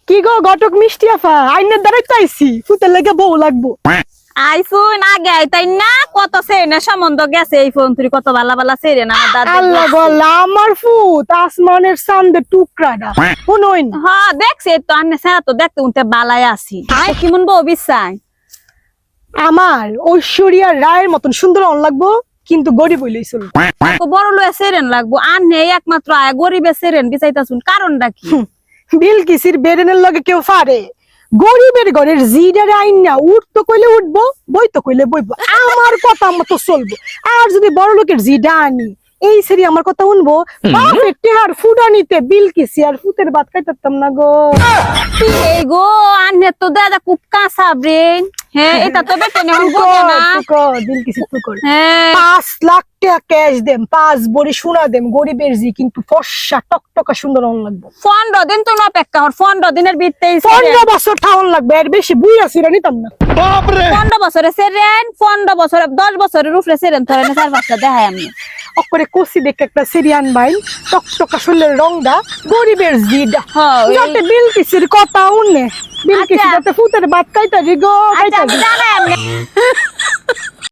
কি গো ঘটক মিষ্টি আফা আইনের দ্বারাই তো আইছি ফুতের লাগে বউ লাগবো। আইফোন আগে আইতাই না কত সেরে সম্বন্ধ গেছে এই ফোন তুই কত ভালা ভালা সেরে না আমার দাদা আল্লাহ গল্লা আমার ফুত আসমানের চাঁদের টুকরাটা শুনুন। হ্যাঁ দেখছি তো আন্নে স্যার তো দেখতে উনতে বালাই আছি কেমন বউ বিশ্বাস আমার ঐশ্বরিয়া রায়ের মতন সুন্দর অন লাগবো কিন্তু গরিব হইলেই চলবে। বড় লয়ে সেরেন লাগবো আন্নে একমাত্র আয় গরিবের সেরেন বিচাইতাছুন কারণটা কি বিলকিসির বেরেনের লগে কেউ পারে গরিবের ঘরের জিডারে আইন না উঠতো কইলে উঠবো বইতো কইলে বইবো আমার কথা মতো চলবো। আর যদি বড় লোকের জিডা আনি এই সেরি আমার কথা শুনবো বাপের টেহার ফুডানিতে বিলকিসি আর ফুতের ভাত খাইতাম না গো। এই গো আন্নে তো দাদা খুব কাঁচা ব্রেন। হ্যাঁ এটা তো বেটে নেওয়া বোঝে না বিলকিসি তুকর হ্যাঁ 5 লাখ টাকা ক্যাশ দেম 5 বড়ি সোনা দেম গরিবের জি কিন্তু ফর্সা টকটকা সুন্দর অন লাগবো। 15 দিন তো না অপেক্ষা হর 15 দিনের ভিতরেই 15 বছর ঠাউন লাগবে এর বেশি বুইরা ছিড়া নিতাম না। 15 বছরে সেরেন 15 বছরে 10 বছরের উপরে সেরেন ধরে না 4-5টা দেখাই আমি অকরে কষি দেখে একটা সিরিয়ান ভাই টকটকা শরীরের রংটা গরিবের জিডা যাতে বিলকিসির কথা উনে বিলকিসি যাতে ফুতের ভাত খাইতা গো আচ্ছা আমি জানাই